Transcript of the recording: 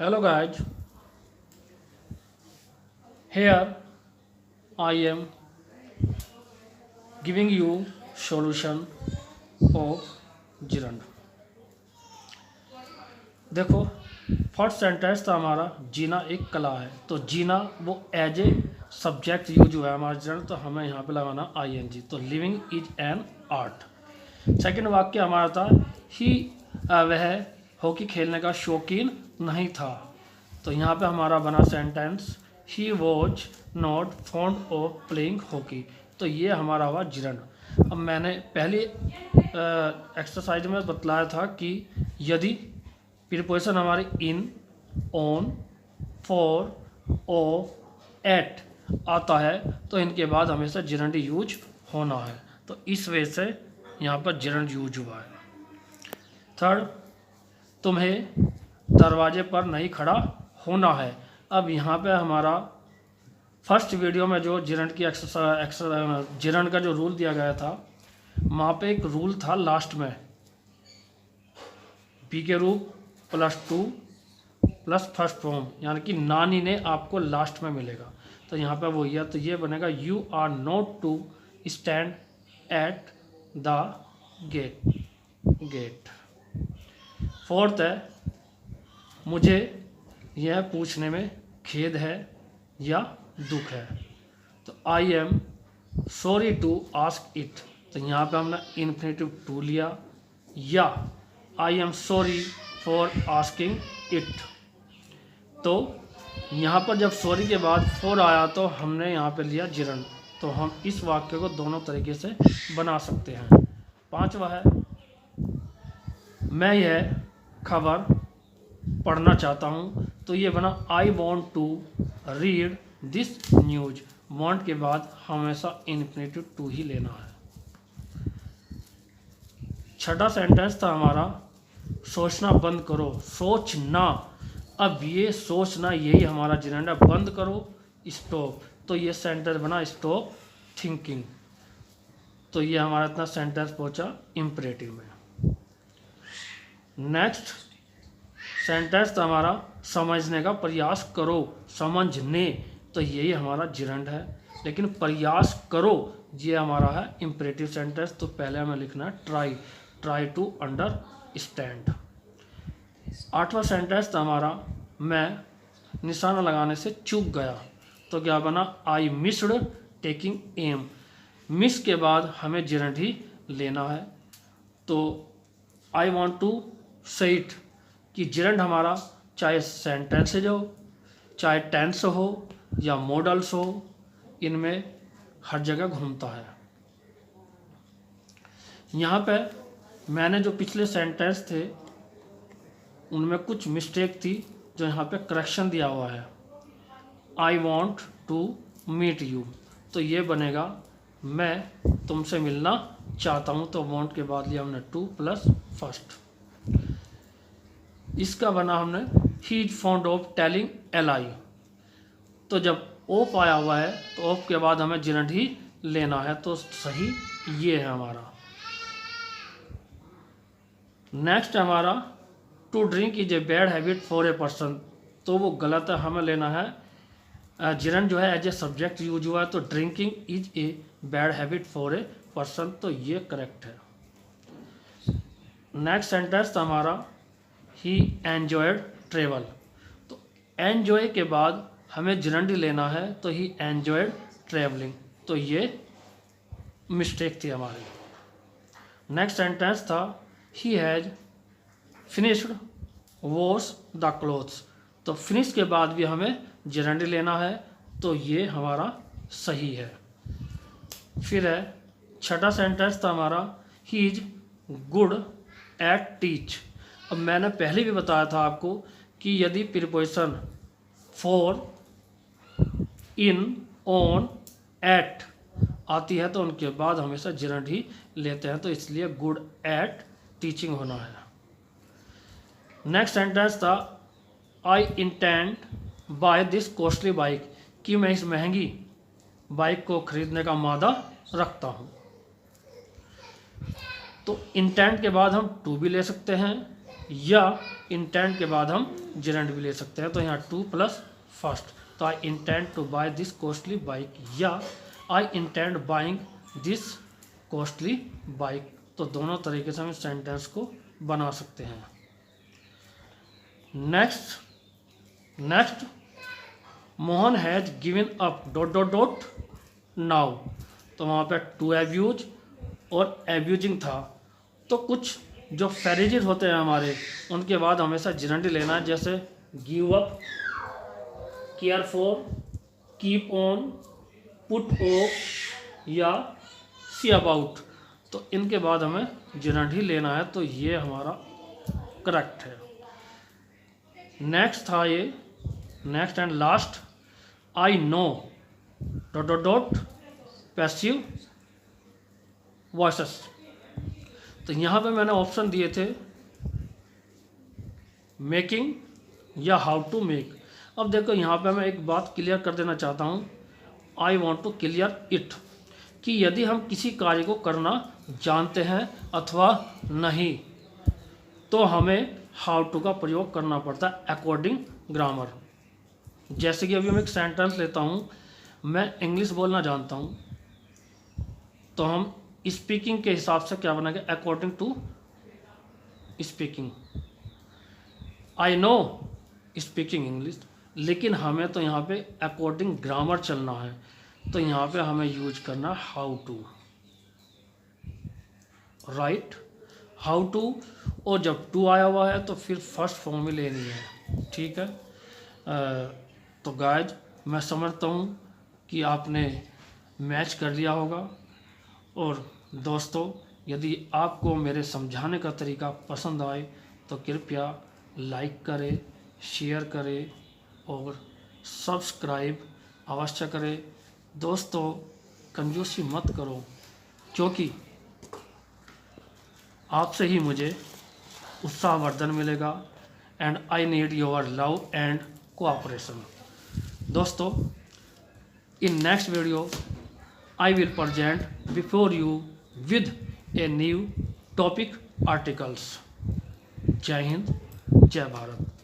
Hello guys, here I am giving you solution of gerund. देखो first sentence था हमारा जीना एक कला है, तो जीना वो एज ए सब्जेक्ट यूज हुआ है हमारा gerund, तो हमें यहाँ पे लगाना ing, तो living is an art. Second वाक्य हमारा था ही वह हॉकी खेलने का शौकीन नहीं था, तो यहाँ पे हमारा बना sentence he was not fond of playing hockey, तो ये हमारा हुआ gerund। अब मैंने पहली एक्सरसाइज में बतलाया था कि यदि प्रीपोजिशन हमारे इन, ऑन, फॉर, ऑफ, एट आता है तो इनके बाद हमेशा gerund यूज होना है, तो इस वजह से यहाँ पर gerund यूज हुआ है। थर्ड, तुम्हें दरवाजे पर नहीं खड़ा होना है। अब यहाँ पे हमारा फर्स्ट वीडियो में जो gerund की gerund का जो रूल दिया गया था, वहाँ पे एक रूल था लास्ट में बी के रूप +2 प्लस फर्स्ट फॉर्म, यानी कि नानी ने आपको लास्ट में मिलेगा, तो यहाँ पे वो है, तो ये बनेगा you are not to stand at the gate. Fourth है मुझे यह पूछने में खेद है या दुख है, तो I am sorry to ask it, तो यहाँ पे हमने इन्फिनेटिव टू लिया, या I am sorry for asking it, तो यहाँ पर जब सॉरी के बाद फॉर आया तो हमने यहाँ पे लिया gerund, तो हम इस वाक्य को दोनों तरीके से बना सकते हैं। पांचवा है मैं यह खबर पढ़ना चाहता हूँ, तो ये बना I want to read this news. Want के बाद हमेशा इन्फिनेटिव टू ही लेना है। छठा सेंटेंस था हमारा सोचना बंद करो, सोचना। अब ये सोचना यही हमारा gerund है, बंद करो स्टॉप, तो ये सेंटेंस बना स्टॉप थिंकिंग, तो ये हमारा इतना सेंटेंस पहुंचा इंपरेटिव में। नेक्स्ट सेंटेंस था हमारा समझने का प्रयास करो, समझने, तो यही हमारा gerund है, लेकिन प्रयास करो ये हमारा है इंपरेटिव सेंटेंस, तो पहले हमें लिखना है ट्राई टू अंडरस्टैंड। आठवां सेंटेंस था हमारा मैं निशाना लगाने से चूक गया, तो क्या बना I missed taking em. Miss के बाद हमें gerund ही लेना है, तो I want to say it कि gerund हमारा चाहे सेंटेंसेज हो, चाहे टेंस हो या मॉडल्स हो, इनमें हर जगह घूमता है। यहाँ पे मैंने जो पिछले सेंटेंस थे उनमें कुछ मिस्टेक थी, जो यहाँ पे करेक्शन दिया हुआ है। I want to meet you, तो ये बनेगा मैं तुमसे मिलना चाहता हूँ, तो वॉन्ट के बाद लिया हमने टू प्लस फर्स्ट। इसका बना हमने he is fond of telling LI, तो जब ऑफ आया हुआ है तो ऑफ के बाद हमें gerund ही लेना है, तो सही ये है हमारा। नेक्स्ट हमारा to drink is a bad habit for a person, तो वो गलत है, हमें लेना है gerund जो है एज ए सब्जेक्ट यूज हुआ है, तो drinking is a bad habit for a person, तो ये करेक्ट है। नेक्स्ट सेंटेंस था हमारा ही एन्जॉयड ट्रेवल, तो एन्जॉय के बाद हमें gerund लेना है, तो ही एन्जॉयड ट्रेवलिंग, तो ये मिस्टेक थी हमारी। नेक्स्ट सेंटेंस था he has finished wash the clothes, तो फिनिश के बाद भी हमें gerund लेना है, तो ये हमारा सही है। फिर है छठा सेंटेंस था हमारा he is good at teach. अब मैंने पहले भी बताया था आपको कि यदि preposition for, in, on, at आती है तो उनके बाद हमेशा gerund ही लेते हैं, तो इसलिए गुड एट टीचिंग होना है। नेक्स्ट सेंटेंस था I intend buy this costly bike, कि मैं इस महंगी बाइक को खरीदने का मादा रखता हूँ, तो इंटेंट के बाद हम टू भी ले सकते हैं या इंटेंट के बाद हम जेरेंड भी ले सकते हैं। तो यहाँ टू प्लस फर्स्ट, तो I intend to buy this costly bike या I intend buying this costly bike. तो दोनों तरीके से हम इस सेंटेंस को बना सकते हैं। Next Mohan has given up dot dot dot now. तो वहाँ पे टू एब्यूज और एब्यूजिंग था। तो कुछ जो फ्रेजेस होते हैं हमारे, उनके बाद हमेशा जेरेंड लेना है, जैसे give up, care for, keep on, put off या सी अबाउट। तो इनके बाद हमें जेरेंड ही लेना है। तो ये हमारा करेक्ट है। नेक्स्ट था ये, next and last, I know dot dot dot passive voices. तो यहाँ पे मैंने ऑप्शन दिए थे मेकिंग या हाउ टू मेक। अब देखो यहाँ पे मैं एक बात क्लियर कर देना चाहता हूँ, I want to clear it, कि यदि हम किसी कार्य को करना जानते हैं अथवा नहीं, तो हमें हाउ टू का प्रयोग करना पड़ता है अकॉर्डिंग ग्रामर। जैसे कि अभी मैं एक सेंटेंस लेता हूँ, मैं इंग्लिश बोलना जानता हूँ, तो हम स्पीकिंग के हिसाब से क्या बनाएंगे, according to speaking. I know speaking English, लेकिन हमें तो यहाँ पे अकॉर्डिंग ग्रामर चलना है। तो यहाँ पे हमें यूज करना how to, right, how to. और जब टू आया हुआ है तो फिर फर्स्ट फॉर्म ही लेनी है, ठीक है। तो गाइज मैं समझता हूँ कि आपने मैच कर लिया होगा। और दोस्तों, यदि आपको मेरे समझाने का तरीका पसंद आए तो कृपया लाइक करें, शेयर करें और सब्सक्राइब अवश्य करें। दोस्तों, कंजूसी मत करो, क्योंकि आपसे ही मुझे उत्साहवर्धन मिलेगा। And I need your love and cooperation. दोस्तों, in next video I will present before you with a new topic articles. जय हिंद, जय भारत।